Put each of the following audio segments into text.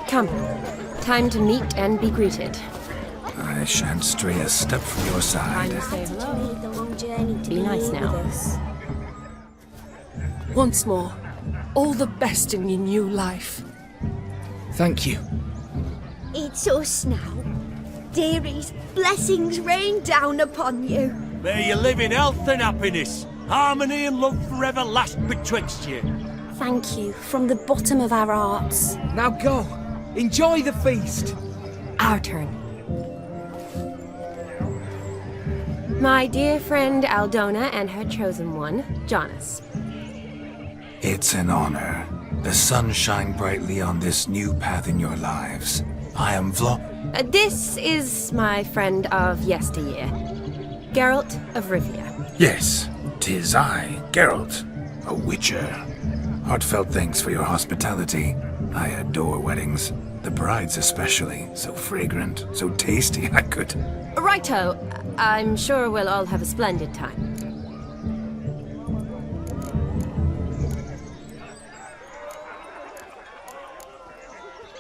Come. Time to meet and be greeted. I shan't stray a step from your Time side. to say hello. Made the long journey to Be nice here now. with us. Once more, all the best in your new life. Thank you. It's us now. Dearies, blessings rain down upon you. May you live in health and happiness. Harmony and love forever last betwixt you. Thank you from the bottom of our hearts. Now go. Enjoy the feast. Our turn. My dear friend Aldona and her chosen one, Jonas. It's an honor. The sun shine brightly on this new path in your lives. I am This is my friend of yesteryear, Geralt of Rivia. Yes, 'tis I, Geralt, a witcher. Heartfelt thanks for your hospitality. I adore weddings. The brides especially. So fragrant, so tasty, I could... Righto. I'm sure we'll all have a splendid time.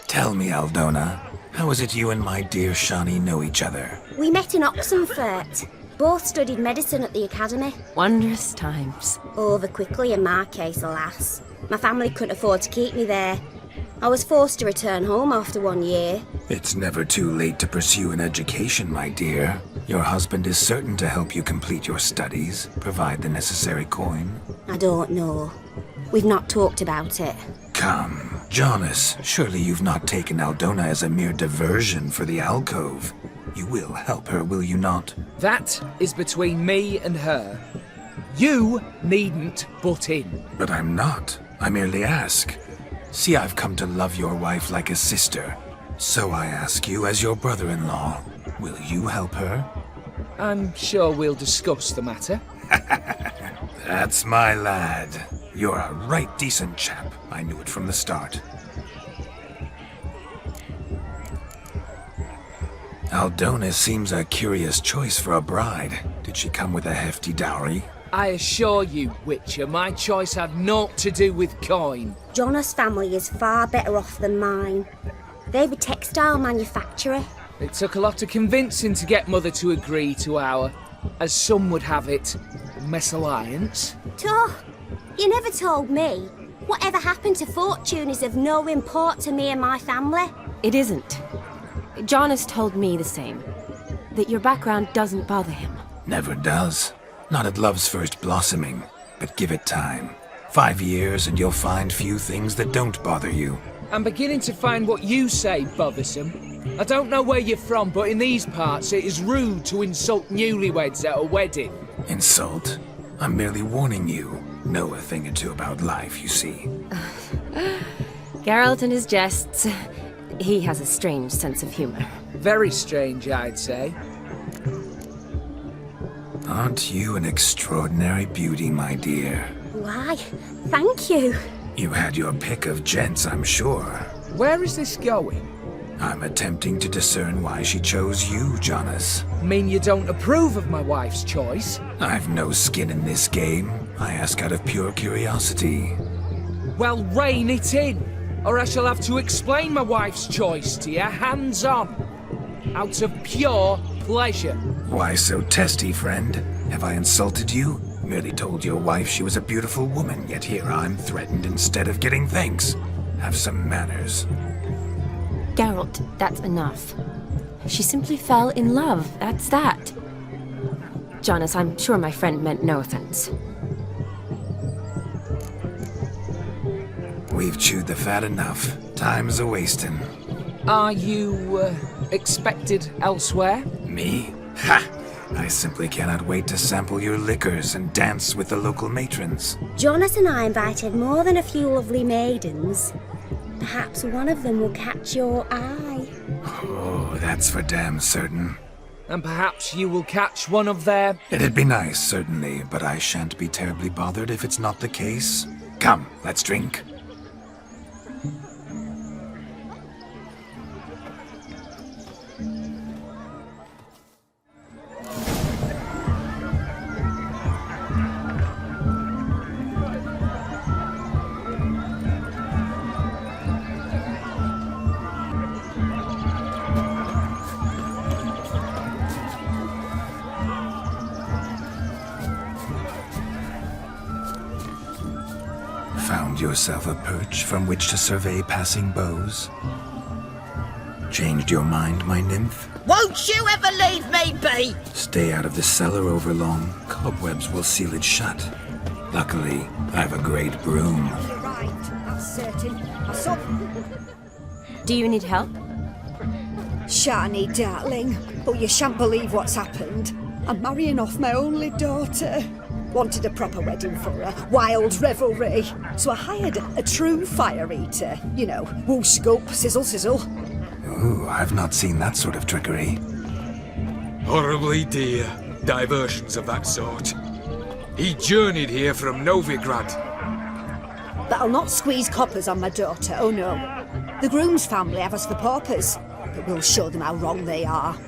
Tell me, Aldona, how is it you and my dear Shani know each other? We met in Oxenfurt. Both studied medicine at the academy. Wondrous times. Over quickly in my case, alas. My family couldn't afford to keep me there. I was forced to return home after 1 year. It's never too late to pursue an education, my dear. Your husband is certain to help you complete your studies, provide the necessary coin. I don't know. We've not talked about it. Come, Jonas, surely you've not taken Aldona as a mere diversion for the alcove. You will help her, will you not? That is between me and her. You needn't butt in. But I'm not. I merely ask. See, I've come to love your wife like a sister. So I ask you, as your brother-in-law, will you help her? I'm sure we'll discuss the matter. That's my lad. You're a right decent chap. I knew it from the start. Aldona seems a curious choice for a bride. Did she come with a hefty dowry? I assure you, Witcher, my choice had naught to do with coin. Jonas' family is far better off than mine. They've a textile manufacturer. It took a lot of convincing to get Mother to agree to our, as some would have it, mesalliance. You never told me. Whatever happened to fortune is of no import to me and my family. It isn't. Jonas told me the same. That your background doesn't bother him. Never does. Not at love's first blossoming. But give it time. 5 years and you'll find few things that don't bother you. I'm beginning to find what you say bothersome. I don't know where you're from, but in these parts it is rude to insult newlyweds at a wedding. Insult? I'm merely warning you. Know a thing or two about life, you see. Geralt and his jests. He has a strange sense of humor. Very strange, I'd say. Aren't you an extraordinary beauty, my dear? Why, thank you. You had your pick of gents, I'm sure. Where is this going? I'm attempting to discern why she chose you, Jonas. Mean you don't approve of my wife's choice? I've no skin in this game. I ask out of pure curiosity. Well, rein it in, or I shall have to explain my wife's choice to you hands-on. Out of pure pleasure. Why so testy, friend? Have I insulted you? Merely told your wife she was a beautiful woman, yet here I'm threatened instead of getting thanks. Have some manners. Geralt, that's enough. She simply fell in love, that's that. Jonas, I'm sure my friend meant no offense. We've chewed the fat enough. Time's a-wasting. Are you, expected elsewhere? Me? Ha! I simply cannot wait to sample your liquors and dance with the local matrons. Jonas and I invited more than a few lovely maidens. Perhaps one of them will catch your eye. Oh, that's for damn certain. And perhaps you will catch one of their... It'd be nice, certainly, but I shan't be terribly bothered if it's not the case. Come, let's drink. Found yourself a perch from which to survey passing bows? Changed your mind, my nymph? Won't you ever leave me be? Stay out of the cellar over long. Cobwebs will seal it shut. Luckily, I've a great broom. You're right, that's certain. I saw... Do you need help? Shani, darling, but you shan't believe what's happened. I'm marrying off my only daughter. Wanted a proper wedding for her, wild revelry. So I hired a true fire eater. You know, whoosh scoop, sizzle sizzle. Ooh, I've not seen that sort of trickery. Horribly dear diversions of that sort. He journeyed here from Novigrad. But I'll not squeeze coppers on my daughter, oh no. The groom's family have us for paupers, but we'll show them how wrong they are.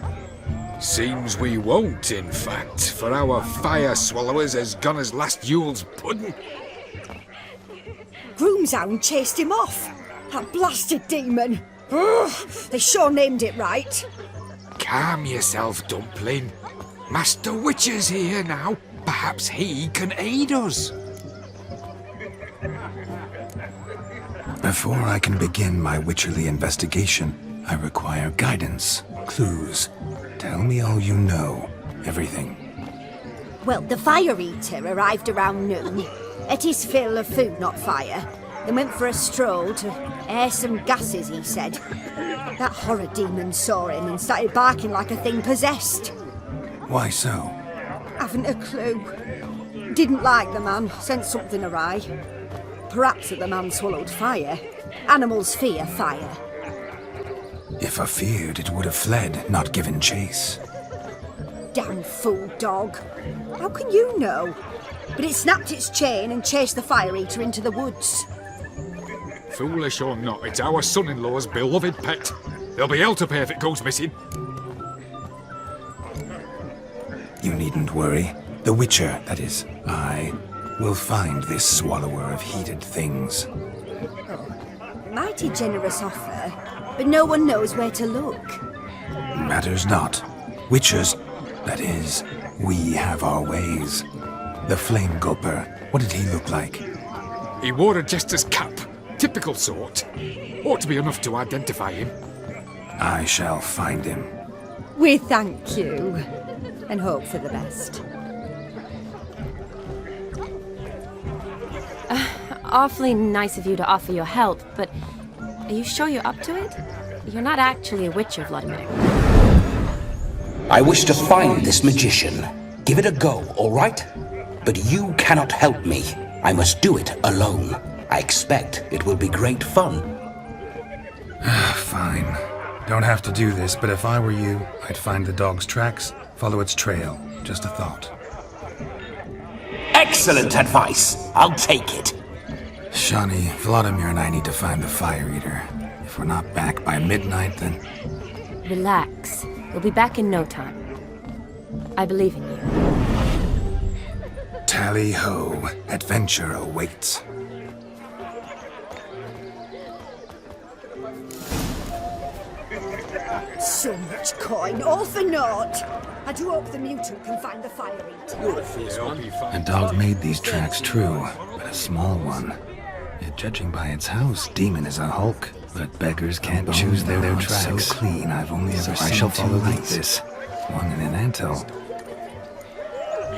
Seems we won't, in fact, for our fire swallowers has gone as last Yule's pudding. Groom's hound chased him off. That blasted demon. Ugh, they sure named it right. Calm yourself, Dumpling. Master Witcher's here now. Perhaps he can aid us. Before I can begin my witcherly investigation, I require guidance, clues. Tell me all you know. Everything. Well, the fire eater arrived around noon. Ate his fill of food, not fire. Then went for a stroll to air some gases, he said. That horror demon saw him and started barking like a thing possessed. Why so? Haven't a clue. Didn't like the man, sent something awry. Perhaps that the man swallowed fire. Animals fear fire. If I feared, it would have fled, not given chase. Damn fool dog. How can you know? But it snapped its chain and chased the fire eater into the woods. Foolish or not, it's our son-in-law's beloved pet. There'll be hell to pay if it goes missing. You needn't worry. The Witcher, that is, I, will find this swallower of heated things. Mighty generous offer, but no one knows where to look. Matters not. Witchers, that is, we have our ways. The Flame Gulper, what did he look like? He wore a jester's cap. Typical sort. Ought to be enough to identify him. I shall find him. We thank you, and hope for the best. Awfully nice of you to offer your help, but are you sure you're up to it? You're not actually a witcher, Vladimir. I wish to find this magician. Give it a go, all right? But you cannot help me. I must do it alone. I expect it will be great fun. Fine. Don't have to do this, but if I were you, I'd find the dog's tracks, follow its trail. Just a thought. Excellent advice. I'll take it. Shani, Vladimir and I need to find the fire eater. If we're not back by midnight, then... Relax. We'll be back in no time. I believe in you. Tally-ho. Adventure awaits. So much coin, all for naught. I do hope the mutant can find the fire eater. A dog made these tracks true, but a small one. Yet judging by its house, demon is a hulk. But beggars can't choose their tracks. So clean, I've only ever seen two like this. One in an anthill.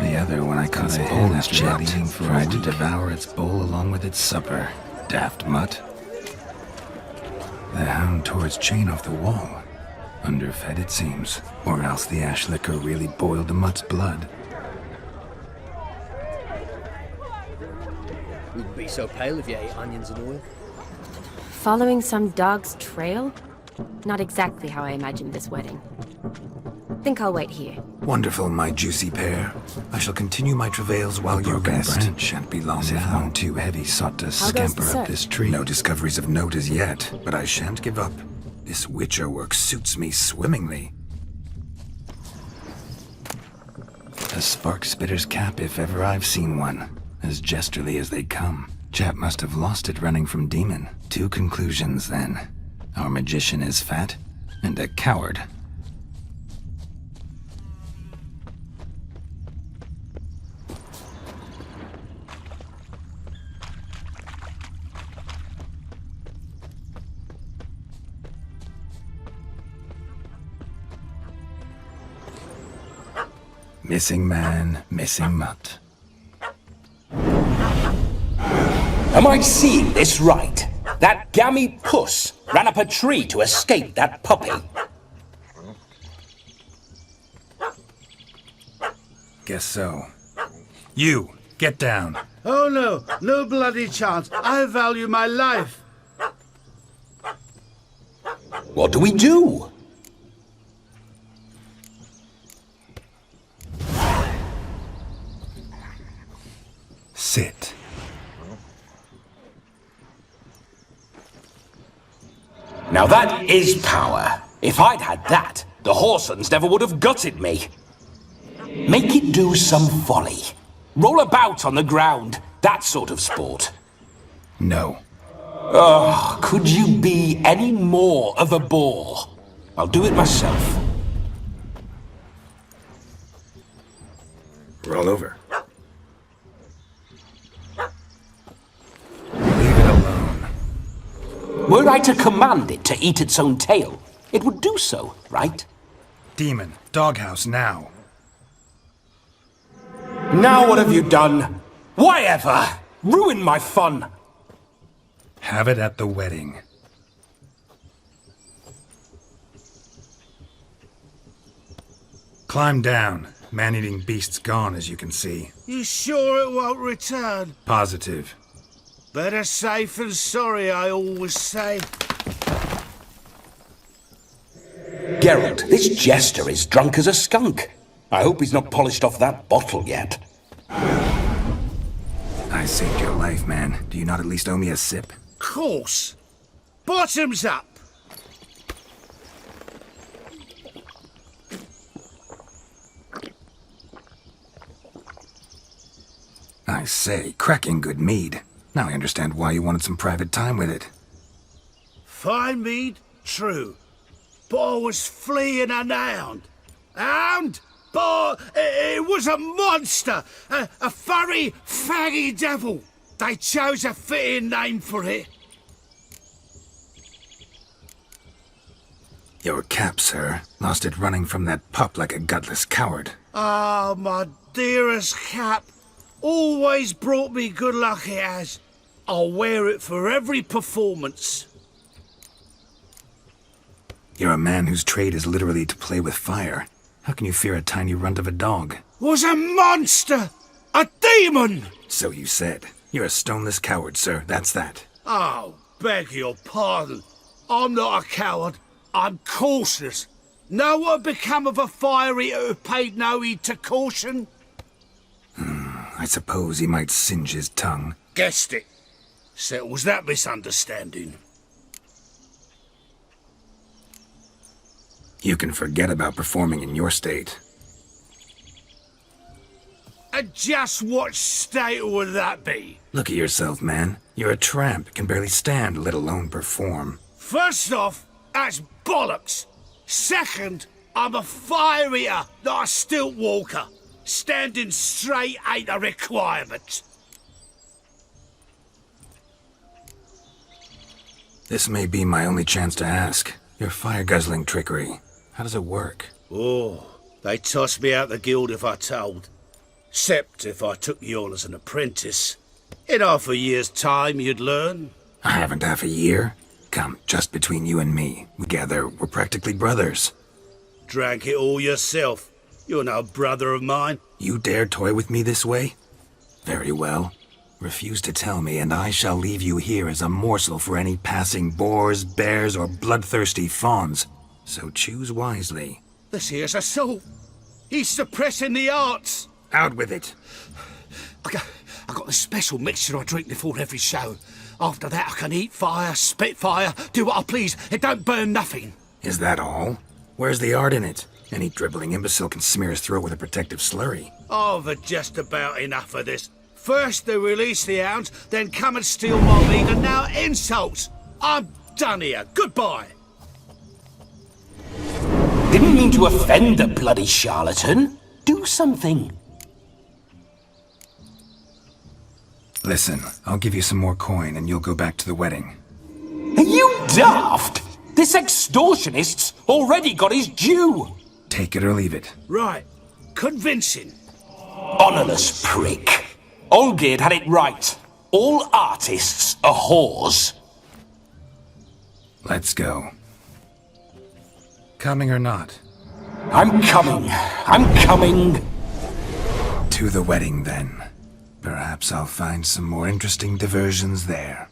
The other when I caught a bowl as chipped, tried to devour its bowl along with its supper. Daft mutt. The hound tore its chain off the wall. Underfed, it seems. Or else the ash liquor really boiled the mutt's blood. Wouldn't be so pale if you ate onions and oil. Following some dog's trail? Not exactly how I imagined this wedding. Think I'll wait here. Wonderful, my juicy pair. I shall continue my travails while your rest. Branch shan't be long now. If one too heavy sought to scamper up this tree. No discoveries of note as yet, but I shan't give up. This witcher work suits me swimmingly. A spark spitter's cap if ever I've seen one. As jesterly as they come. Chap must have lost it running from demon. Two conclusions then. Our magician is fat, and a coward. Missing man, missing mutt. Am I seeing this right? That gammy puss ran up a tree to escape that puppy. Guess so. You, get down. Oh no, no bloody chance. I value my life. What do we do? Sit. Now that is power. If I'd had that, the Horsons never would have gutted me. Make it do some folly. Roll about on the ground. That sort of sport. No. Oh, could you be any more of a bore? I'll do it myself. Roll over. Leave it alone. Were I to command it to eat its own tail, it would do so, right? Demon, doghouse now. Now what have you done? Why ever? Ruin my fun. Have it at the wedding. Climb down. Man-eating beast's gone, as you can see. You sure it won't return? Positive. Better safe than sorry, I always say. Geralt, this jester is drunk as a skunk. I hope he's not polished off that bottle yet. I saved your life, man. Do you not at least owe me a sip? Course. Bottoms up. I say, cracking good mead. Now I understand why you wanted some private time with it. Fine mead, true. But I was fleeing an hound. Hound? But it was a monster! A furry, faggy devil! They chose a fitting name for it. Your cap, sir. Lost it running from that pup like a gutless coward. Ah, my dearest cap. Always brought me good luck it has. I'll wear it for every performance. You're a man whose trade is literally to play with fire. How can you fear a tiny runt of a dog? Was a monster! A demon! So you said. You're a stoneless coward, sir. That's that. Oh, beg your pardon. I'm not a coward. I'm cautious. Know what become of a fire eater who paid no heed to caution? I suppose he might singe his tongue. Guessed it. Settles that misunderstanding. You can forget about performing in your state. And just what state would that be? Look at yourself, man. You're a tramp, can barely stand, let alone perform. First off, that's bollocks. Second, I'm a fire eater, not a stilt walker. Standing straight ain't a requirement. This may be my only chance to ask. Your fire-guzzling trickery. How does it work? Oh, they'd toss me out the guild if I told. Except if I took you on as an apprentice. In half a year's time, you'd learn. I haven't half a year. Come, just between you and me. Together, we're practically brothers. Drank it all yourself. You're no brother of mine. You dare toy with me this way? Very well. Refuse to tell me, and I shall leave you here as a morsel for any passing boars, bears, or bloodthirsty fawns. So choose wisely. This here's assault. He's suppressing the arts. Out with it. I got the special mixture I drink before every show. After that, I can eat fire, spit fire, do what I please. It don't burn nothing. Is that all? Where's the art in it? Any dribbling imbecile can smear his throat with a protective slurry. I've had just about enough of this. First they release the hounds, then come and steal my meat, and now insults. I'm done here. Goodbye. Didn't mean to offend the bloody charlatan. Do something. Listen, I'll give you some more coin and you'll go back to the wedding. Are you daft? This extortionist's already got his due. Take it or leave it. Right. convincing. Honourless prick. Olgierd had it right. All artists are whores. Let's go. Coming or not? I'm coming. I'm coming. To the wedding, then. Perhaps I'll find some more interesting diversions there.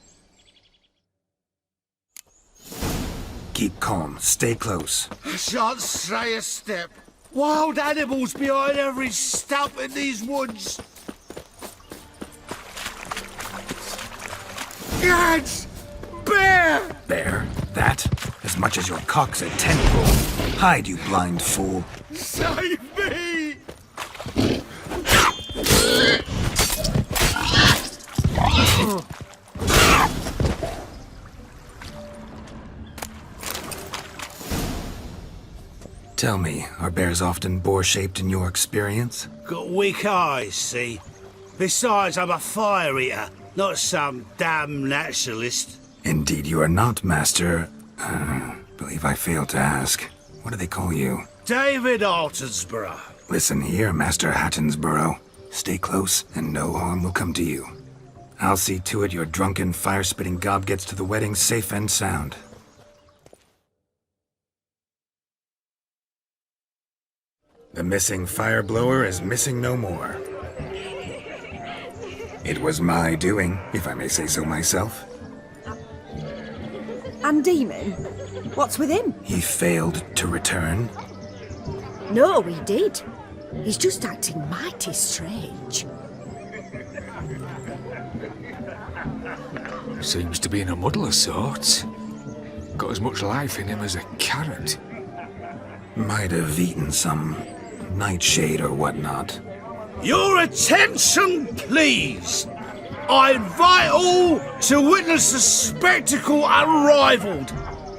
Keep calm. Stay close. I shan't stray a step. Wild animals behind every stump in these woods. Gads! Bear! Bear? That? As much as your cock's a tentpole. Hide, you blind fool. Save me! Tell me, are bears often boar-shaped in your experience? Got weak eyes, see? Besides, I'm a fire eater, not some damn naturalist. Indeed you are not, Master... believe I failed to ask. What do they call you? David Altonsborough. Listen here, Master Hattonsborough. Stay close, and no harm will come to you. I'll see to it your drunken, fire-spitting gob gets to the wedding safe and sound. The missing fire blower is missing no more. It was my doing, if I may say so myself. And Demon? What's with him? He failed to return. No, he did. He's just acting mighty strange. Seems to be in a muddle of sorts. Got as much life in him as a carrot. Might have eaten some nightshade or whatnot. Your attention, please! I invite all to witness a spectacle unrivaled.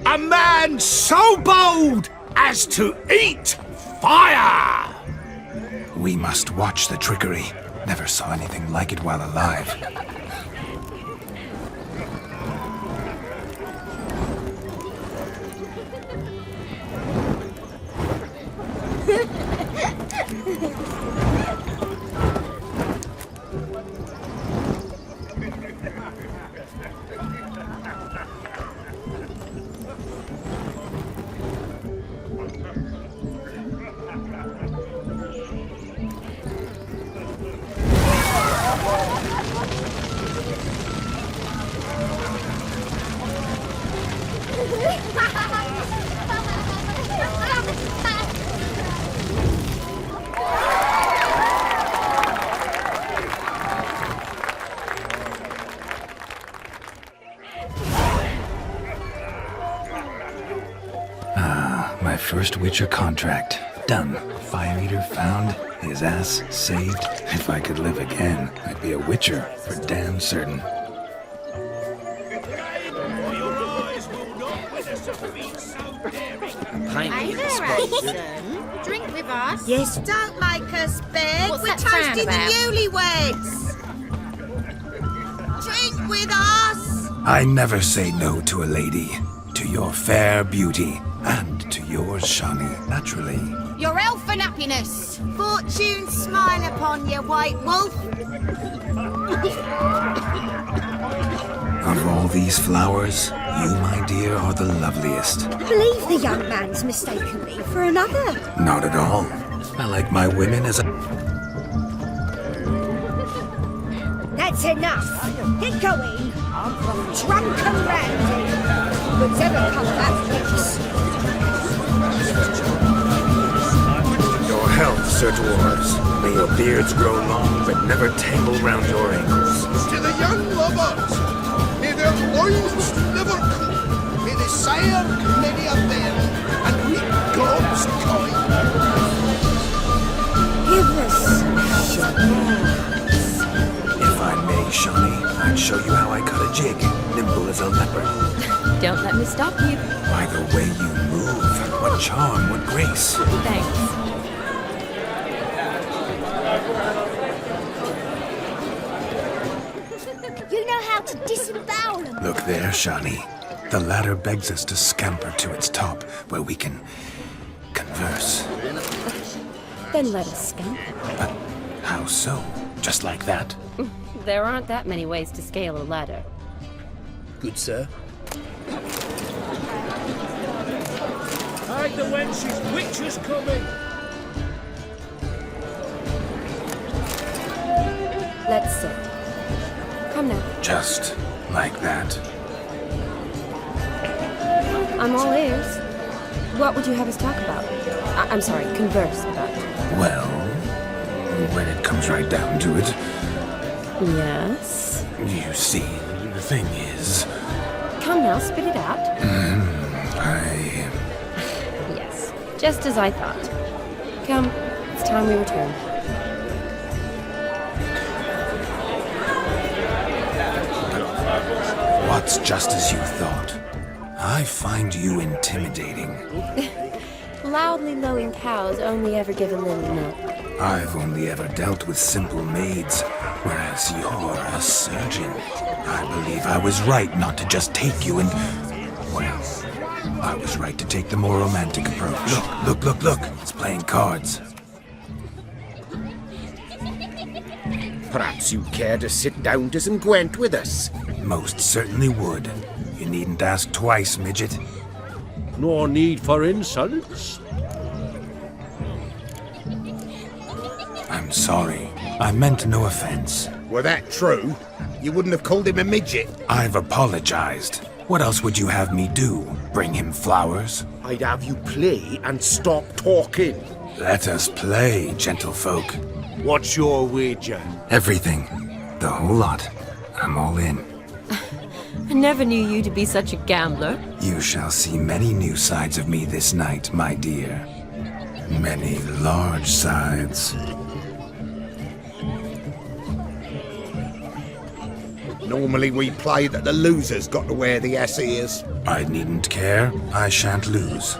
A man so bold as to eat fire! We must watch the trickery. Never saw anything like it while alive. My first Witcher contract. Done. Fire Eater found. His ass saved. If I could live again, I'd be a Witcher, for damn certain. Drink with us? Yes. Don't make us beg. What's We're that frown toasting the about? newlyweds. Drink with us. I never say no to a lady. To your fair beauty. And to yours, Shani, naturally. Your elfin happiness. Fortune smile upon you, white wolf. Of all these flowers, you, my dear, are the loveliest. I believe the young man's mistaken me for another. Not at all. I like my women as a... That's enough. Get going. Drunken randy. What's ever come that fix? Your health, Sir Dwarves. May your beards grow long, but never tangle round your ankles. To the young lovers, may their loins never cool. May they sire many a bear and reap God's coin. Give us your words. If I may, Shani, I'd show you how I cut a jig, nimble as a leopard. Don't let me stop you. By the way you move, what charm, what grace. Thanks. You know how to disembowel them. Look there, Shani. The ladder begs us to scamper to its top, where we can converse. Then let us scamper. But how so? Just like that? There aren't that many ways to scale a ladder. Good sir. Hide the wenches, witches coming! Let's sit. Come now. Just like that? I'm all ears. What would you have us talk about? I'm sorry, converse about. Well, when it comes right down to it, Yes? you see, the thing is, Come now, spit it out. Yes, just as I thought. Come, it's time we return. What's just as you thought? I find you intimidating. Loudly lowing cows only ever give a little milk. I've only ever dealt with simple maids, whereas you're a surgeon. I believe I was right not to just take you and... Well, I was right to take the more romantic approach. Look. It's playing cards. Perhaps you'd care to sit down to some Gwent with us? Most certainly would. You needn't ask twice, midget. No need for insults. I'm sorry. I meant no offense. Were that true, you wouldn't have called him a midget. I've apologized. What else would you have me do? Bring him flowers? I'd have you play and stop talking. Let us play, gentlefolk. What's your wager? Everything. The whole lot. I'm all in. I never knew you to be such a gambler. You shall see many new sides of me this night, my dear. Many large sides. Normally we play that the loser's got to wear the ass ears. I needn't care. I shan't lose.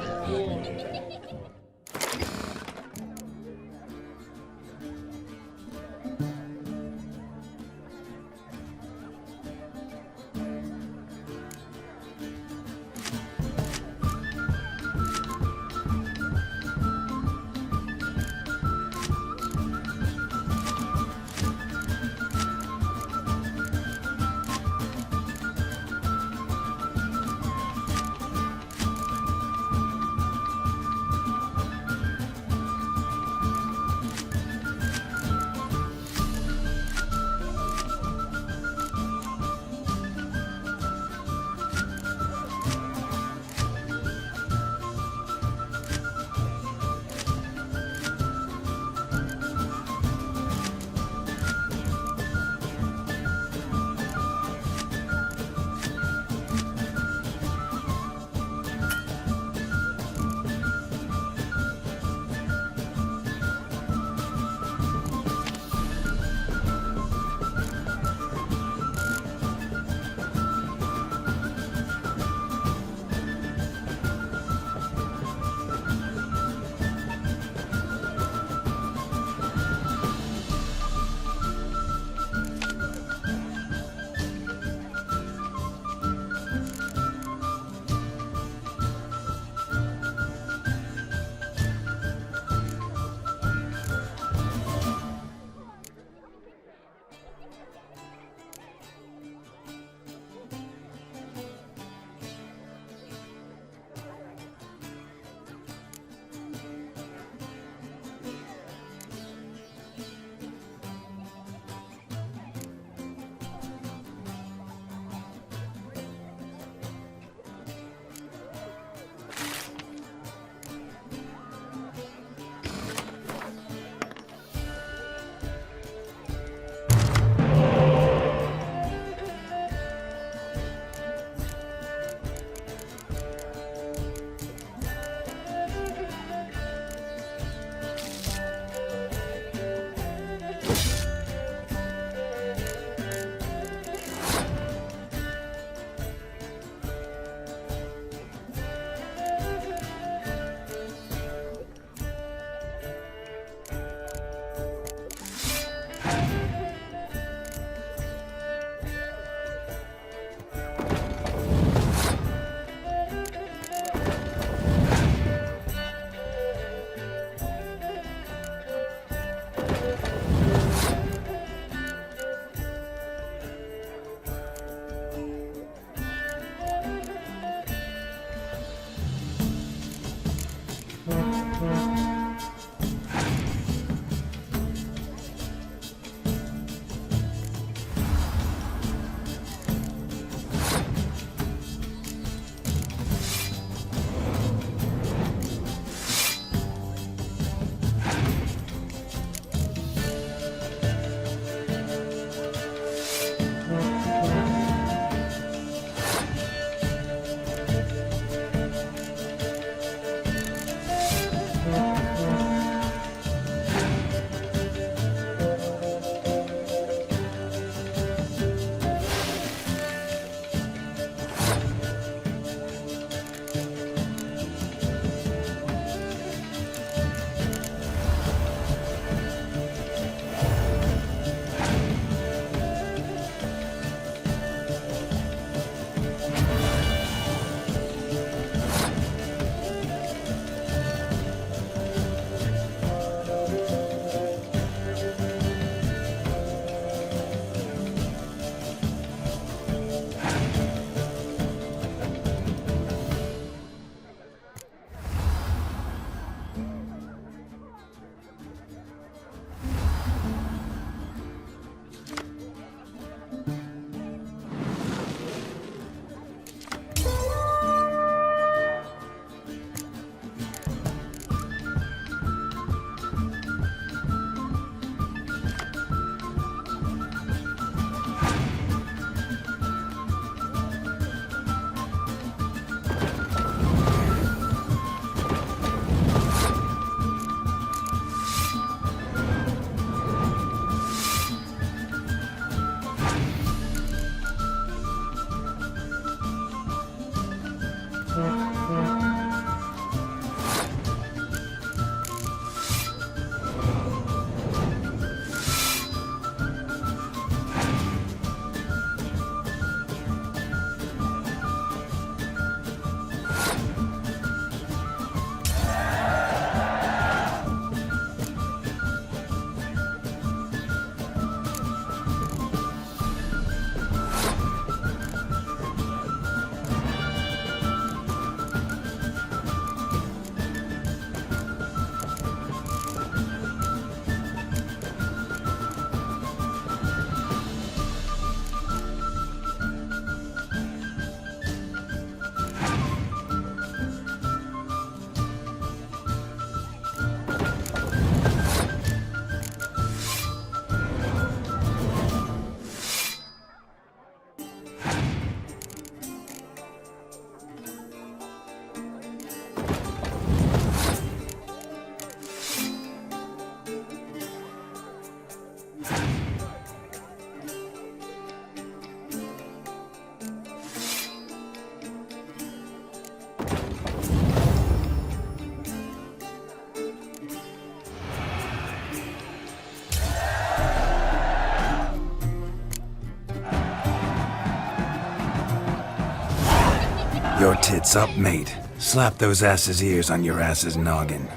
Your tits up, mate. Slap those asses' ears on your ass's noggin.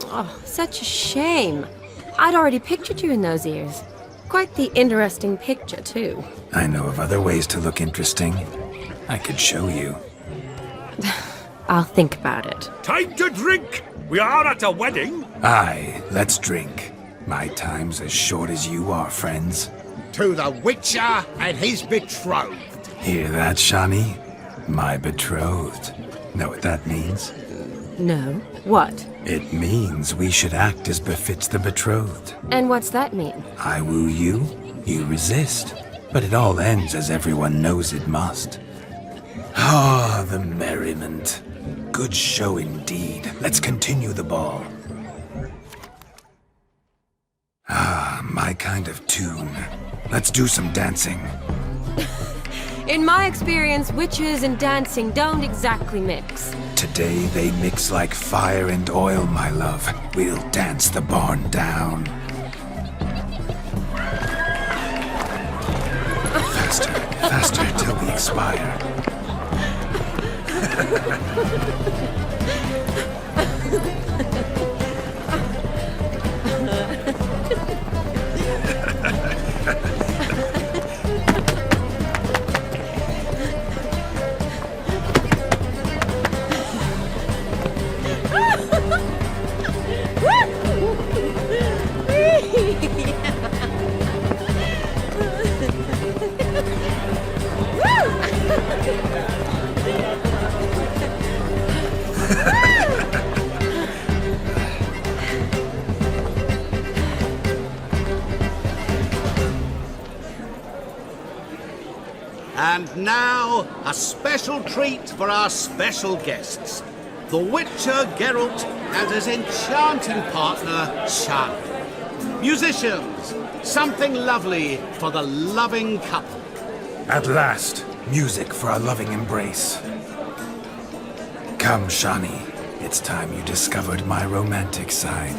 Oh, such a shame. I'd already pictured you in those ears. Quite the interesting picture, too. I know of other ways to look interesting. I could show you. I'll think about it. Time to drink! We are at a wedding! Aye, let's drink. My time's as short as you are, friends. To the Witcher and his betrothed. Hear that, Shawnee? My betrothed. Know what that means? No. What? It means we should act as befits the betrothed. And what's that mean? I woo you, you resist. But it all ends as everyone knows it must. Ah, the merriment. Good show indeed. Let's continue the ball. Ah, my kind of tune. Let's do some dancing. In my experience, witches and dancing don't exactly mix. Today they mix like fire and oil, my love. We'll dance the barn down. Faster, faster till we expire. And now, a special treat for our special guests. The Witcher Geralt and his enchanting partner, Shan. Musicians, something lovely for the loving couple. At last, music for a loving embrace. Come, Shawnee. It's time you discovered my romantic side.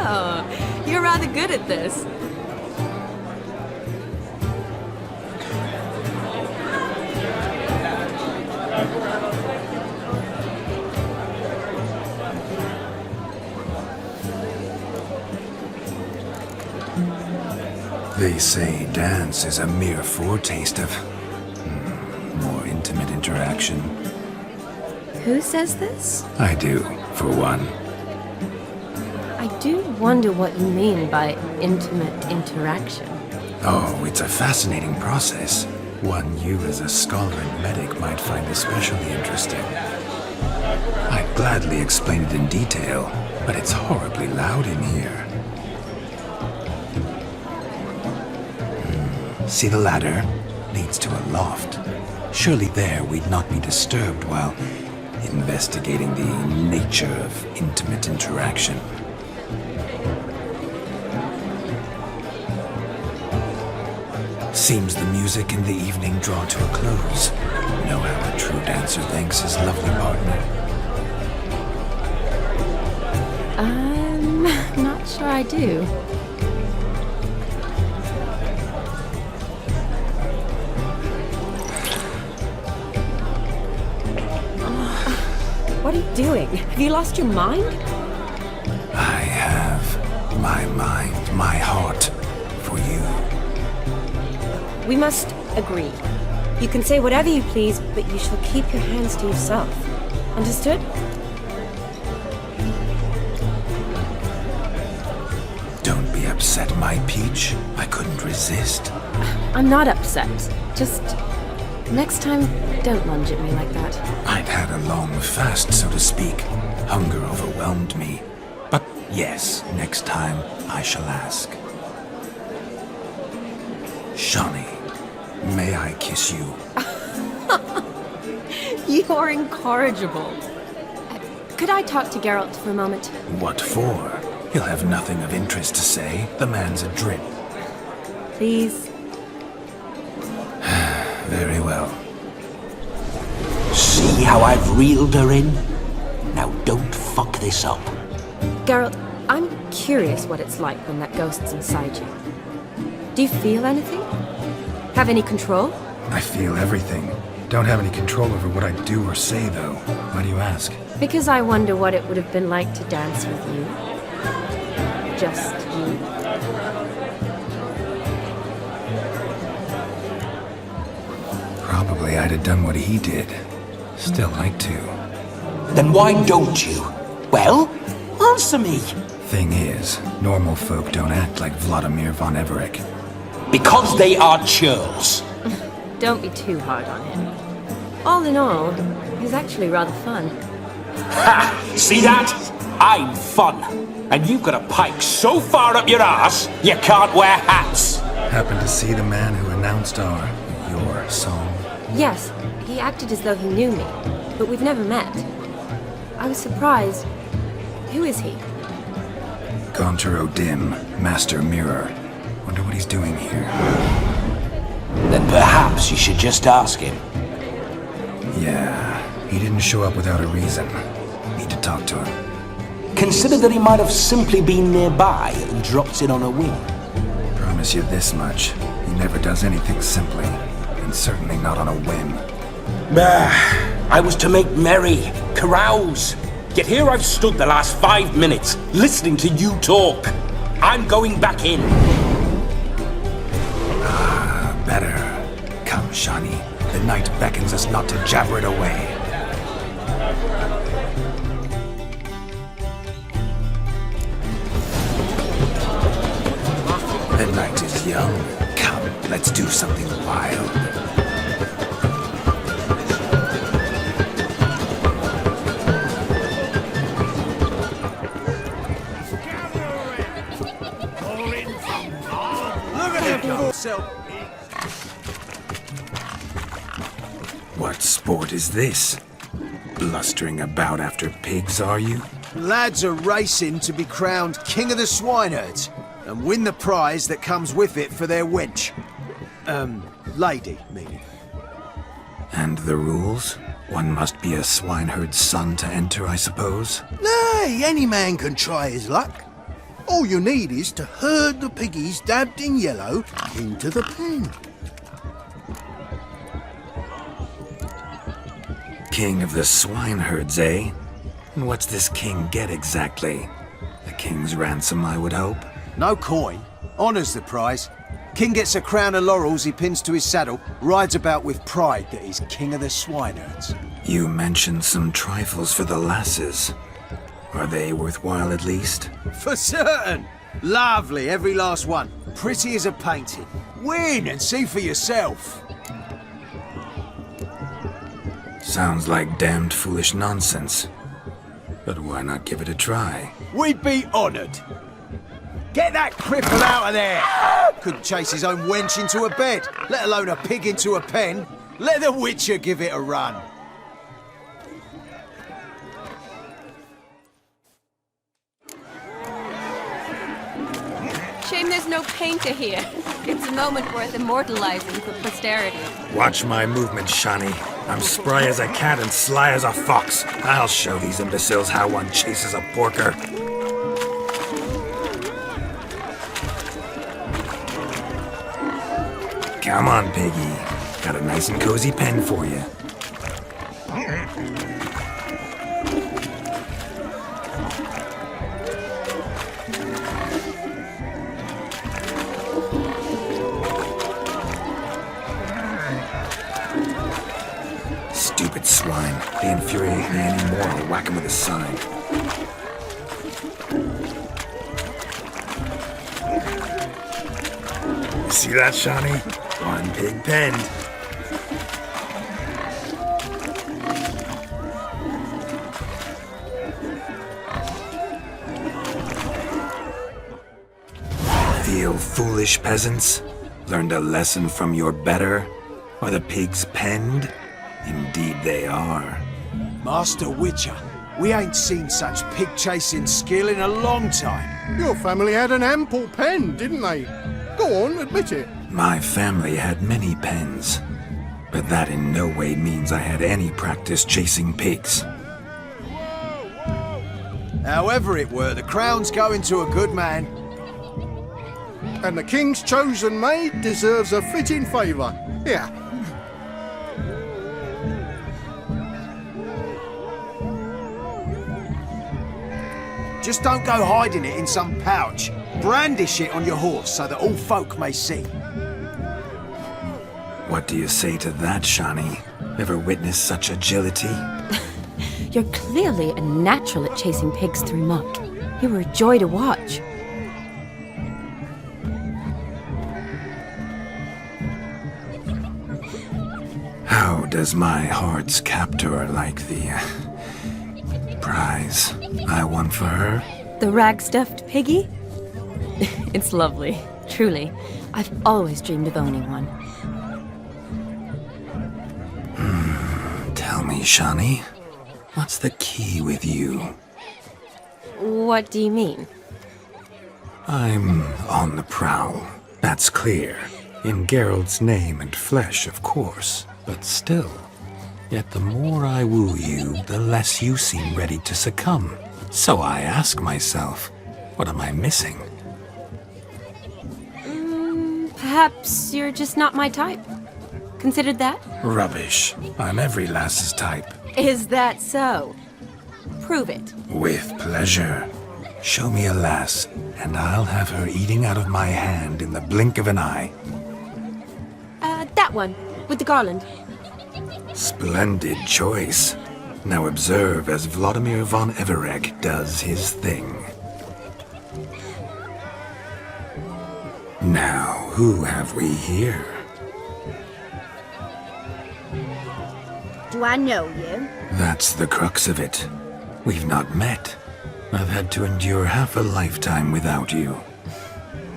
Oh, you're rather good at this. They say dance is a mere foretaste of more intimate interaction. Who says this? I do, for one. I do wonder what you mean by intimate interaction. Oh, it's a fascinating process. One you as a scholar and medic might find especially interesting. I'd gladly explain it in detail, but it's horribly loud in here. See the ladder? Leads to a loft. Surely there we'd not be disturbed while investigating the nature of intimate interaction. Seems the music and the evening draw to a close. Know how a true dancer thanks his lovely partner. I'm not sure I do. What are you doing? Have you lost your mind? I have my mind, my heart for you. We must agree. You can say whatever you please, but you shall keep your hands to yourself. Understood? Don't be upset, my peach. I couldn't resist. I'm not upset. Just next time, don't lunge at me like that. I'd had a long fast, so to speak. Hunger overwhelmed me. But yes, next time I shall ask. Shawnee, may I kiss you? You're incorrigible. Could I talk to Geralt for a moment? What for? He'll have nothing of interest to say. The man's adrip. Please? Very well. See how I've reeled her in? Now don't fuck this up. Geralt, I'm curious what it's like when that ghost's inside you. Do you feel anything? Have any control? I feel everything. Don't have any control over what I do or say, though. Why do you ask? Because I wonder what it would have been like to dance with you. Just you. Probably I'd have done what he did. Still like to. Then why don't you? Well, answer me. Thing is, normal folk don't act like Vladimir von Everec. Because they are churls. Don't be too hard on him. All in all, he's actually rather fun. Ha! See that? I'm fun. And you've got a pike so far up your ass, you can't wear hats. Happened to see the man who announced your song? Yes, he acted as though he knew me, but we've never met. I was surprised. Who is he? Gaunter O'Dim, Master Mirror. Wonder what he's doing here. Then perhaps you should just ask him. Yeah, he didn't show up without a reason. Need to talk to him. Consider that he might have simply been nearby and dropped in on a whim. Promise you this much. He never does anything simply. And certainly not on a whim. I was to make merry, carouse. Yet here I've stood the last 5 minutes, listening to you talk. I'm going back in. Better. Come, Shani. The night beckons us not to jabber it away. The night is young. Come, let's do something wild. What sport is this? Blustering about after pigs, are you? Lads are racing to be crowned King of the Swineherds and win the prize that comes with it for their wench. Lady, meaning. And the rules? One must be a swineherd's son to enter, I suppose? Nay, any man can try his luck. All you need is to herd the piggies dabbed in yellow into the pen. King of the swineherds, eh? And what's this king get exactly? The king's ransom, I would hope? No coin. Honours the prize. King gets a crown of laurels he pins to his saddle, rides about with pride that he's King of the Swineherds. You mentioned some trifles for the lasses. Are they worthwhile at least? For certain! Lovely, every last one. Pretty as a painting. Win and see for yourself. Sounds like damned foolish nonsense. But why not give it a try? We'd be honoured. Get that cripple out of there! Couldn't chase his own wench into a bed, let alone a pig into a pen. Let the Witcher give it a run. Shame there's no painter here. It's a moment worth immortalizing for posterity. Watch my movement, Shani. I'm spry as a cat and sly as a fox. I'll show these imbeciles how one chases a porker. Come on, piggy. Got a nice and cozy pen for you. Stupid swine. They infuriate me anymore. I'll whack him with a sign. You see that, Shani? One pig penned. Feel foolish, peasants? Learned a lesson from your better? Are the pigs penned? Indeed they are. Master Witcher, we ain't seen such pig-chasing skill in a long time. Your family had an ample pen, didn't they? Go on, admit it. My family had many pens. But that in no way means I had any practice chasing pigs. However it were, the crown's going to a good man. And the king's chosen maid deserves a fitting favour. Here. Just don't go hiding it in some pouch. Brandish it on your horse so that all folk may see. What do you say to that, Shani? Ever witnessed such agility? You're clearly a natural at chasing pigs through muck. You were a joy to watch. How does my heart's captor like the prize I won for her? The rag-stuffed piggy? It's lovely, truly. I've always dreamed of owning one. Tell me, Shani, what's the key with you? What do you mean? I'm on the prowl, that's clear. In Geralt's name and flesh, of course, but still. Yet the more I woo you, the less you seem ready to succumb. So I ask myself, what am I missing? Perhaps you're just not my type. Considered that? Rubbish. I'm every lass's type. Is that so? Prove it. With pleasure. Show me a lass, and I'll have her eating out of my hand in the blink of an eye. That one, with the garland. Splendid choice. Now observe as Vladimir von Everec does his thing. Now, who have we here? Do I know you? That's the crux of it. We've not met. I've had to endure half a lifetime without you.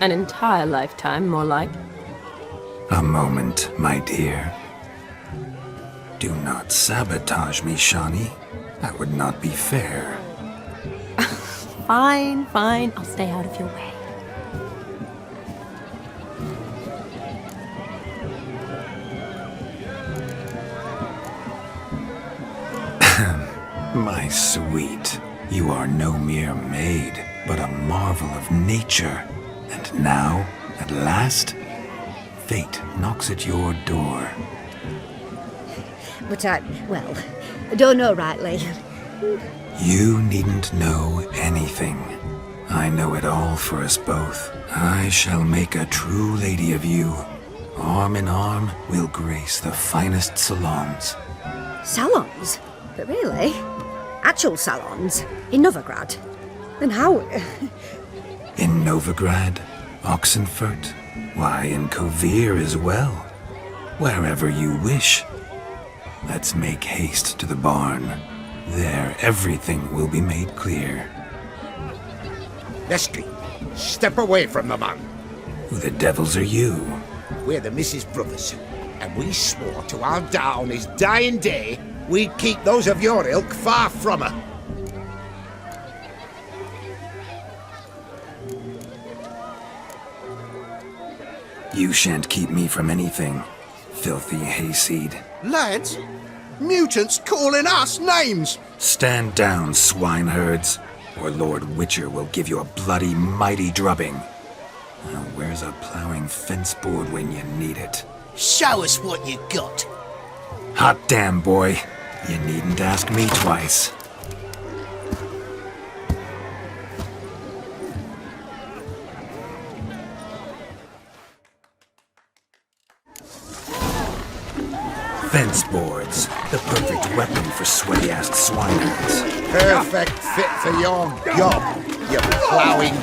An entire lifetime, more like. A moment, my dear. Do not sabotage me, Shani. That would not be fair. Fine, fine. I'll stay out of your way. My sweet, you are no mere maid, but a marvel of nature. And now, at last, fate knocks at your door. But I don't know rightly. You needn't know anything. I know it all for us both. I shall make a true lady of you. Arm in arm, we'll grace the finest salons. Salons? But really? Actual salons? In Novigrad? Then how? In Novigrad, Oxenfurt, why, in Kovir as well. Wherever you wish. Let's make haste to the barn. There, everything will be made clear. Leslie, step away from the man. Who the devils are you? We're the Mrs. Brothers, and we swore to our down his dying day we'd keep those of your ilk far from her. You shan't keep me from anything, filthy hayseed. Lads, mutants calling us names! Stand down, swineherds, or Lord Witcher will give you a bloody mighty drubbing. Now, where's a plowing fence board when you need it? Show us what you got. Hot damn, boy. You needn't ask me twice. Fence boards, the perfect weapon for sweaty-assed swineherds. Perfect fit for your job, you plowing.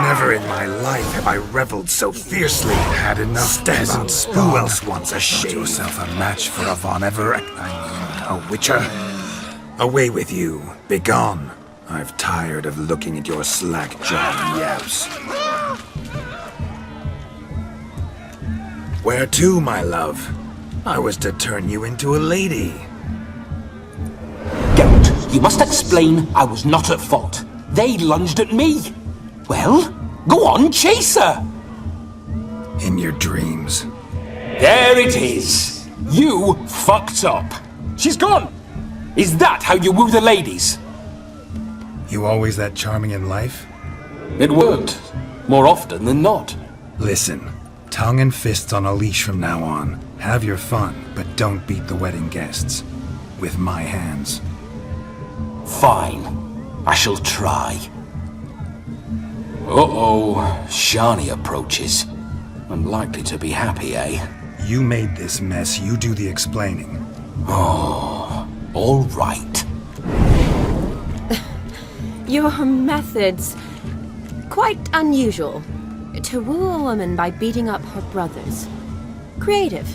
Never in my life have I reveled so fiercely. Had enough peasants. Who else wants a shave? Yourself a match for a von Everec. A witcher. Away with you. Begone. I've tired of looking at your slack-jawed yaps. Where to, my love? I was to turn you into a lady. Geralt, you must explain I was not at fault. They lunged at me. Well, go on, chase her! In your dreams. There it is. You fucked up. She's gone. Is that how you woo the ladies? You always that charming in life? It worked. More often than not. Listen, tongue and fists on a leash from now on. Have your fun, but don't beat the wedding guests. With my hands. Fine. I shall try. Uh-oh. Shani approaches. Unlikely to be happy, eh? You made this mess, you do the explaining. Oh, all right. Your methods... quite unusual. To woo a woman by beating up her brothers. Creative.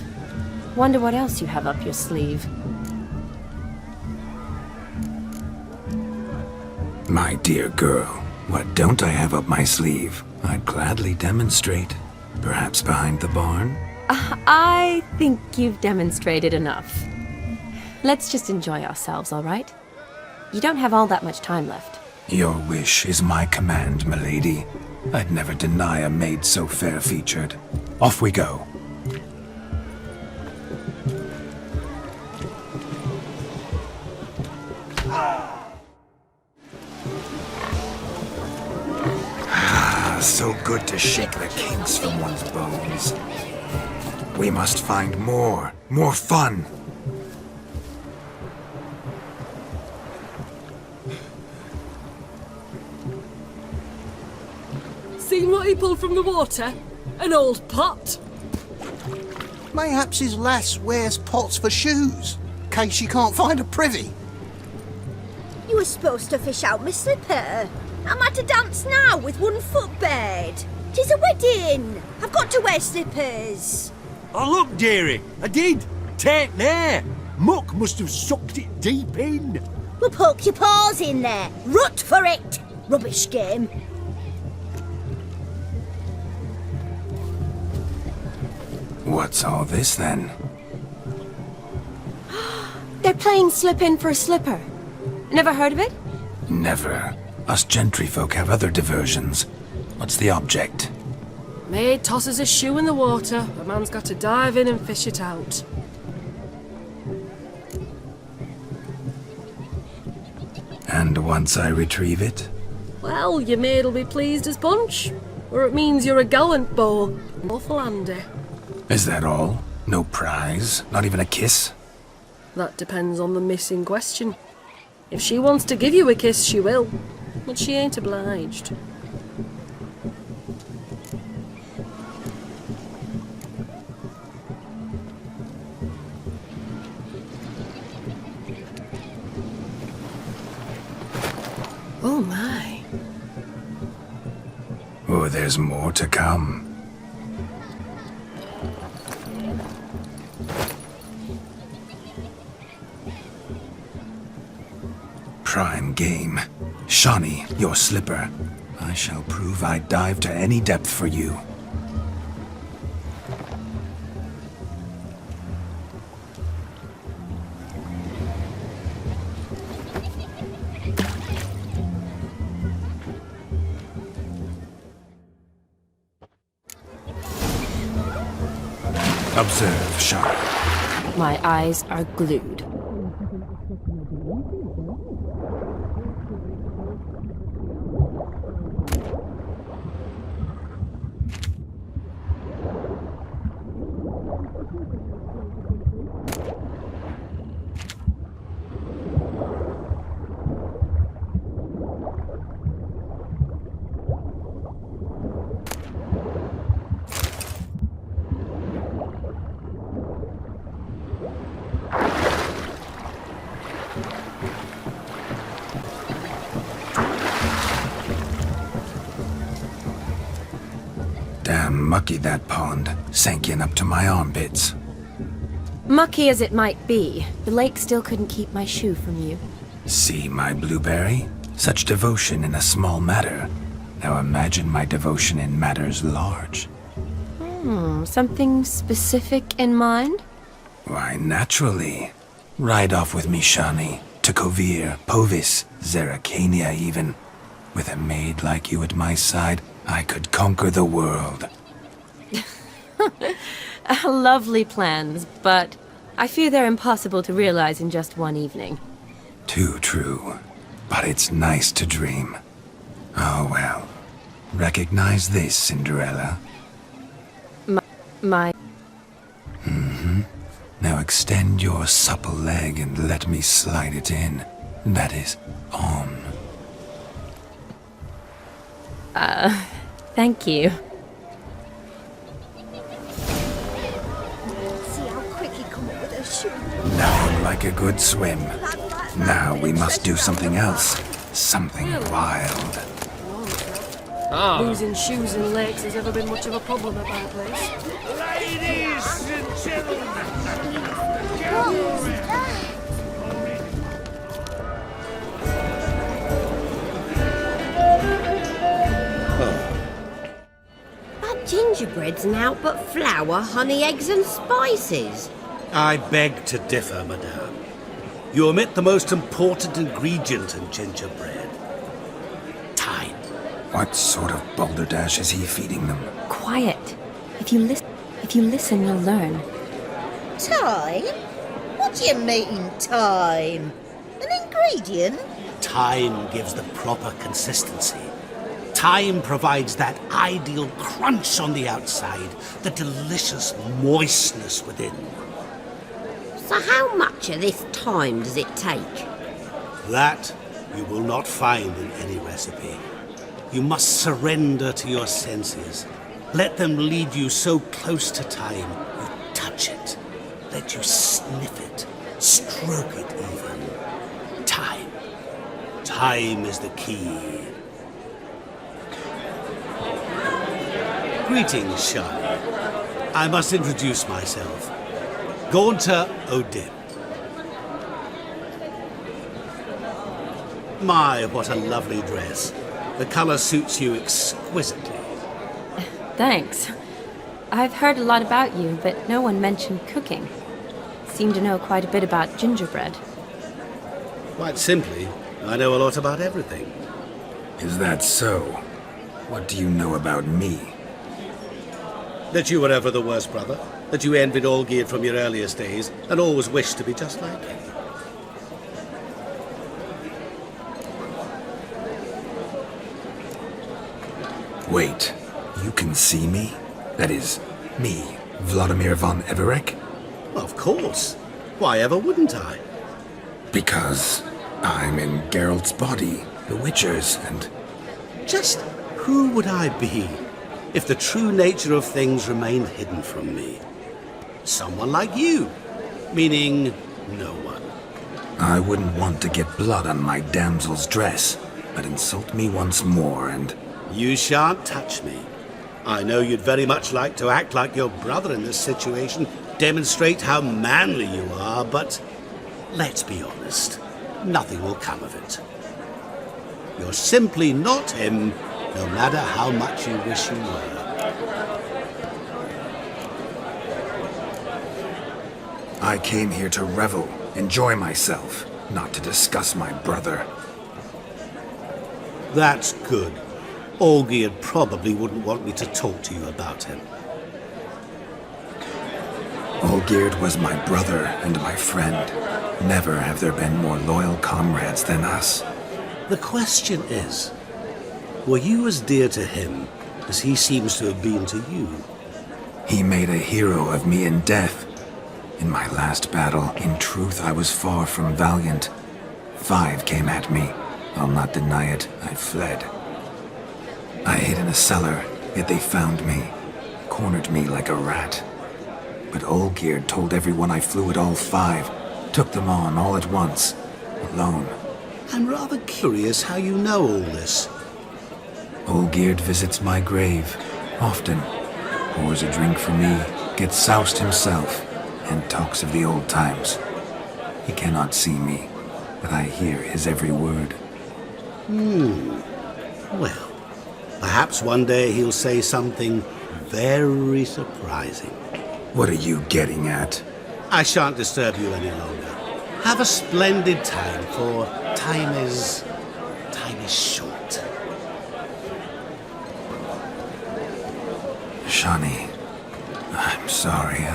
Wonder what else you have up your sleeve. My dear girl, what don't I have up my sleeve? I'd gladly demonstrate. Perhaps behind the barn? I think you've demonstrated enough. Let's just enjoy ourselves, all right? You don't have all that much time left. Your wish is my command, milady. I'd never deny a maid so fair-featured. Off we go. So good to shake the kinks from one's bones. We must find more fun. Seen what he pulled from the water? An old pot? Mayhaps his lass wears pots for shoes, case she can't find a privy. You were supposed to fish out my slipper. I'm at a dance now with one foot bared. 'Tis a wedding. I've got to wear slippers. Oh, look, dearie, I did. Take there. Muck must have sucked it deep in. Well, poke your paws in there. Rut for it. Rubbish game. What's all this, then? They're playing slip in for a slipper. Never heard of it? Never. Us gentry folk have other diversions. What's the object? Maid tosses a shoe in the water. A man's got to dive in and fish it out. And once I retrieve it? Well, your maid'll be pleased as punch. Or it means you're a gallant beau. Awful handy. Is that all? No prize? Not even a kiss? That depends on the miss in question. If she wants to give you a kiss, she will. But she ain't obliged. Oh my. Oh, there's more to come. Prime game. Shani, your slipper. I shall prove I'd dive to any depth for you. Observe, Shani. My eyes are glued. Damn mucky that pond. Sank in up to my armpits. Mucky as it might be, the lake still couldn't keep my shoe from you. See my blueberry? Such devotion in a small matter. Now imagine my devotion in matters large. Something specific in mind? Why, naturally. Ride off with me, Shani. To Kovir, Povis, Zeracania even. With a maid like you at my side, I could conquer the world. Lovely plans, but I fear they're impossible to realize in just one evening. Too true. But it's nice to dream. Oh well. Recognize this, Cinderella? My... Now extend your supple leg and let me slide it in. That is, on. Thank you. See how quick he come up with a shoe. Nothing like a good swim. Now we must do something else. Something wild. Losing shoes in lakes has ever been much of a problem at my place. Ladies and gentlemen, But gingerbread's naught but flour, honey, eggs and spices. I beg to differ, madame. You omit the most important ingredient in gingerbread. Time. What sort of balderdash is he feeding them? Quiet. If you listen, you'll learn. Time? What do you mean, time? An ingredient? Time gives the proper consistency. Time provides that ideal crunch on the outside, the delicious moistness within. So how much of this time does it take? That you will not find in any recipe. You must surrender to your senses. Let them lead you so close to time, you touch it. Let you sniff it, stroke it even. Time. Time is the key. Greetings, Charlie. I must introduce myself. Gaunter Odin. My, what a lovely dress. The color suits you exquisitely. Thanks. I've heard a lot about you, but no one mentioned cooking. Seem to know quite a bit about gingerbread. Quite simply, I know a lot about everything. Is that so? What do you know about me? That you were ever the worst brother, that you envied Olgierd from your earliest days, and always wished to be just like him. Wait, you can see me? That is, me, Vladimir von Everec? Of course. Why ever wouldn't I? Because I'm in Geralt's body, the Witcher's, and... Just who would I be if the true nature of things remained hidden from me? Someone like you, meaning no one. I wouldn't want to get blood on my damsel's dress, but insult me once more and... You shan't touch me. I know you'd very much like to act like your brother in this situation, demonstrate how manly you are, but let's be honest, nothing will come of it. You're simply not him, no matter how much you wish you were. I came here to revel, enjoy myself, not to discuss my brother. That's good. Olgierd probably wouldn't want me to talk to you about him. Olgierd was my brother and my friend. Never have there been more loyal comrades than us. The question is, were you as dear to him as he seems to have been to you? He made a hero of me in death. In my last battle, in truth, I was far from valiant. 5 came at me. I'll not deny it, I fled. I hid in a cellar, yet they found me, cornered me like a rat. But Olgierd told everyone I flew at all 5, took them on all at once, alone. I'm rather curious how you know all this. Olgierd visits my grave, often, pours a drink for me, gets soused himself, and talks of the old times. He cannot see me, but I hear his every word. Well, perhaps one day he'll say something very surprising. What are you getting at? I shan't disturb you any longer. Have a splendid time, for time is short. Shani, I'm sorry,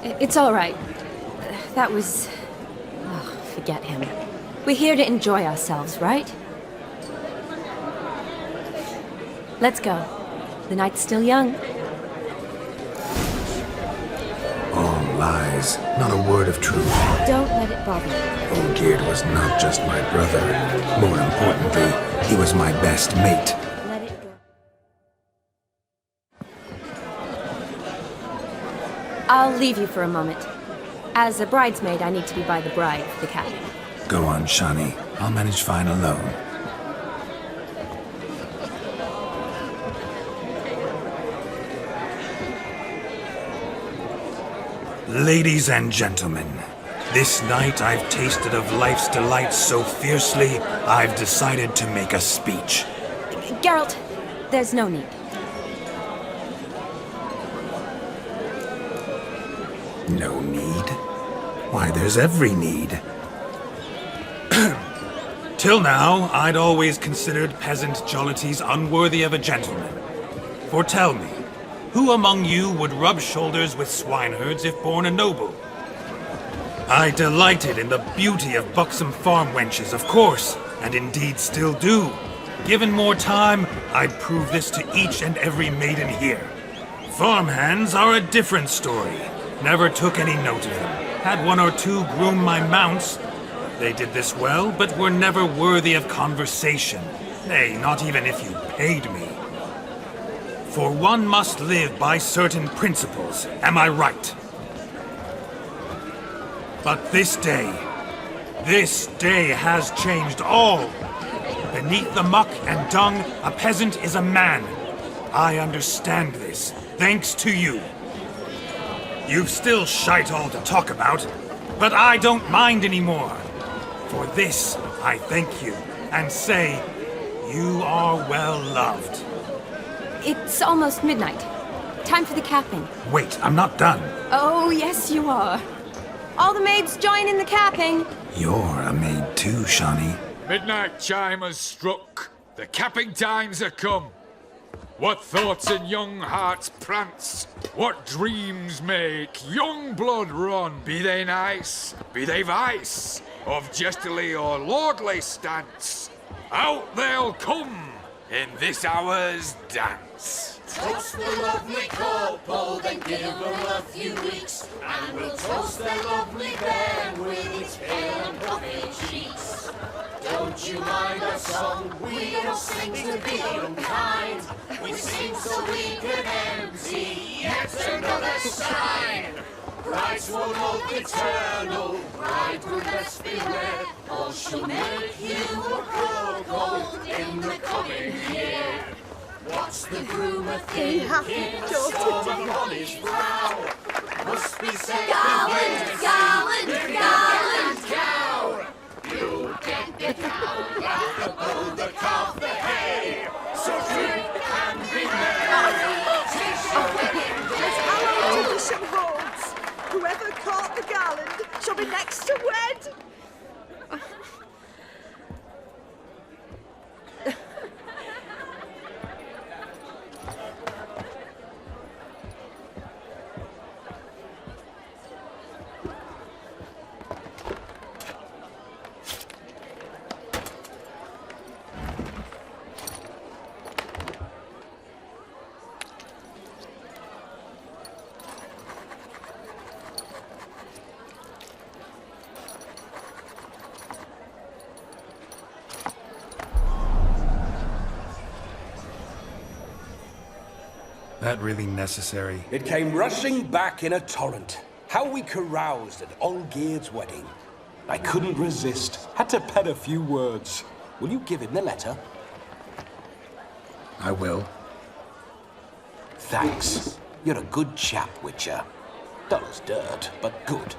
It's all right. That was... Oh, forget him. We're here to enjoy ourselves, right? Let's go. The night's still young. All lies, not a word of truth. Don't let it bother you. Olgierd was not just my brother. More importantly, he was my best mate. Let it go. I'll leave you for a moment. As a bridesmaid, I need to be by the bride for the cabin. Go on, Shani. I'll manage fine alone. Ladies and gentlemen, this night I've tasted of life's delights so fiercely, I've decided to make a speech. Geralt, there's no need. No need? Why, there's every need. Till now, I'd always considered peasant jollities unworthy of a gentleman. For tell me, who among you would rub shoulders with swineherds if born a noble? I delighted in the beauty of buxom farm wenches, of course, and indeed still do. Given more time, I'd prove this to each and every maiden here. Farmhands are a different story. Never took any note of them. Had one or two groom my mounts. They did this well, but were never worthy of conversation. Nay, not even if you paid me. For one must live by certain principles, am I right? But this day has changed all. Beneath the muck and dung, a peasant is a man. I understand this, thanks to you. You've still shite all to talk about, but I don't mind anymore. For this, I thank you, and say, you are well loved. It's almost midnight. Time for the capping. Wait, I'm not done. Oh, yes, you are. All the maids join in the capping. You're a maid too, Shani. Midnight chime has struck. The capping times are come. What thoughts in young hearts prance? What dreams make young blood run? Be they nice, be they vice, of jestily or lordly stance, out they'll come in this hour's dance. Toast the lovely couple, then give them a few weeks, and we'll toast their lovely bairn with its pale and puffy cheeks. Don't you mind our song? We don't sing to be unkind. We sing so we can empty yet another sign. Brides will love eternal, bridegroom best beware, or she'll make you a cuckold in the coming year. What's the groom a thinking? Storm upon his brow. Must be said, gallant cow. You get the cow, the bull, the calf, the hay. So drink and be merry. Tis your wedding day. As our tradition holds, whoever caught the gallant shall be next to wed. That really necessary? It came rushing back in a torrent. How we caroused at Olgierd's wedding. I couldn't resist. Had to pen a few words. Will you give him the letter? I will. Thanks. You're a good chap, Witcher. Dull as dirt, but good.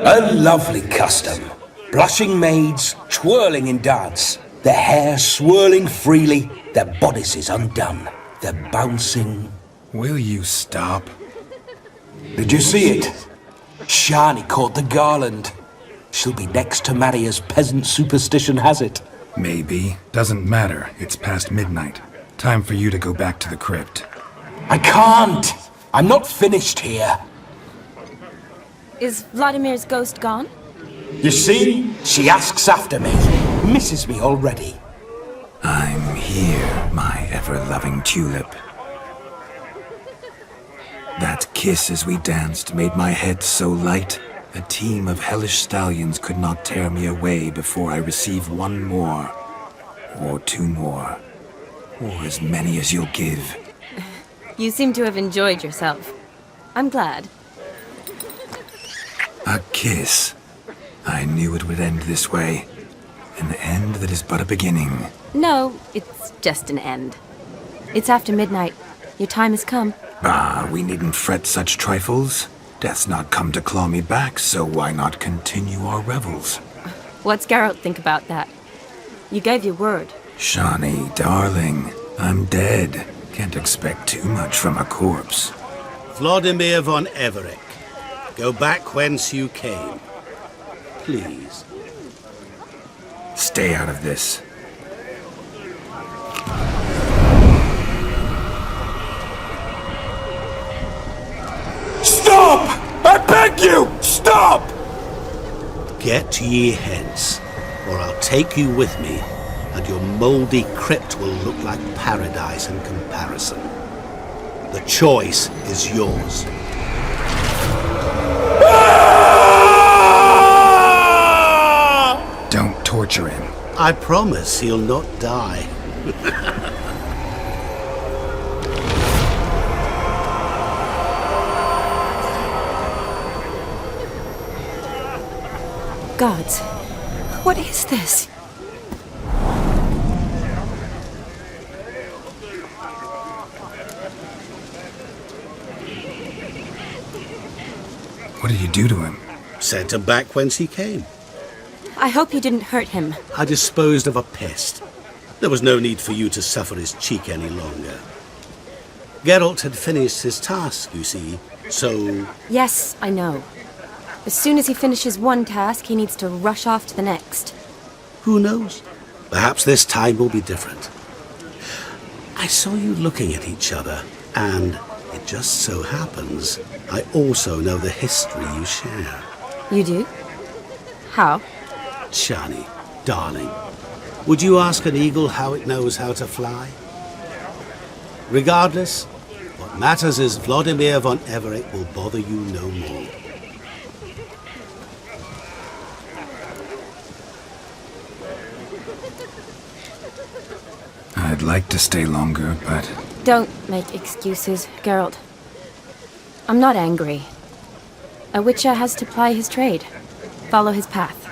A lovely custom. Blushing maids, twirling in dance, their hair swirling freely, their bodices undone, their bouncing... Will you stop? Did you see it? Shani caught the garland. She'll be next to marry as peasant superstition has it. Maybe. Doesn't matter. It's past midnight. Time for you to go back to the crypt. I can't! I'm not finished here. Is Vladimir's ghost gone? You see? She asks after me. Misses me already. I'm here, my ever-loving tulip. That kiss as we danced made my head so light, a team of hellish stallions could not tear me away before I receive one more, or two more, or as many as you'll give. You seem to have enjoyed yourself. I'm glad. A kiss. I knew it would end this way. An end that is but a beginning. No, it's just an end. It's after midnight. Your time has come. Ah, we needn't fret such trifles. Death's not come to claw me back, so why not continue our revels? What's Geralt think about that? You gave your word. Shani, darling, I'm dead. Can't expect too much from a corpse. Vladimir von Everec, go back whence you came. Please. Stay out of this. Stop! I beg you! Stop! Get ye hence, or I'll take you with me, and your mouldy crypt will look like paradise in comparison. The choice is yours. Don't torture him. I promise he'll not die. Gods, what is this? What did you do to him? Sent him back whence he came. I hope you didn't hurt him. I disposed of a pest. There was no need for you to suffer his cheek any longer. Geralt had finished his task, you see, so... Yes, I know. As soon as he finishes one task, he needs to rush off to the next. Who knows? Perhaps this time will be different. I saw you looking at each other, and it just so happens I also know the history you share. You do? How? Shani, darling, would you ask an eagle how it knows how to fly? Regardless, what matters is Vladimir von Everec will bother you no more. I'd like to stay longer, but... Don't make excuses, Geralt. I'm not angry. A witcher has to ply his trade, follow his path.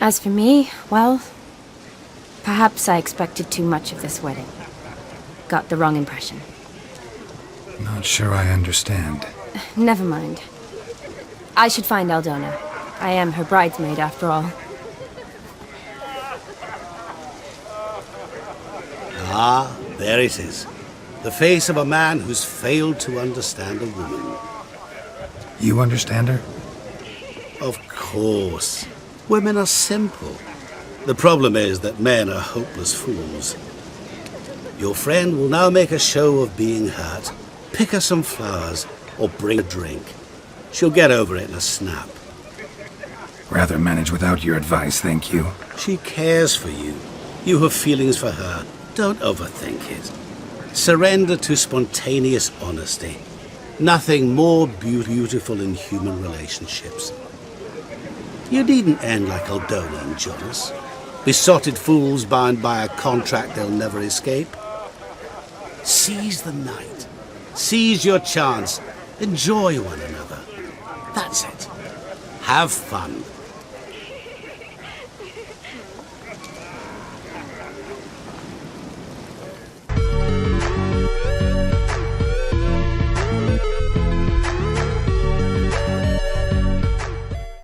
As for me, well, perhaps I expected too much of this wedding. Got the wrong impression. Not sure I understand. Never mind. I should find Aldona. I am her bridesmaid, after all. Ah, there it is. The face of a man who's failed to understand a woman. You understand her? Of course. Women are simple. The problem is that men are hopeless fools. Your friend will now make a show of being hurt, pick her some flowers, or bring a drink. She'll get over it in a snap. Rather manage without your advice, thank you. She cares for you. You have feelings for her. Don't overthink it. Surrender to spontaneous honesty. Nothing more beautiful in human relationships. You needn't end like Aldona and Jonas. Besotted fools bound by a contract they'll never escape. Seize the night. Seize your chance. Enjoy one another. That's it. Have fun.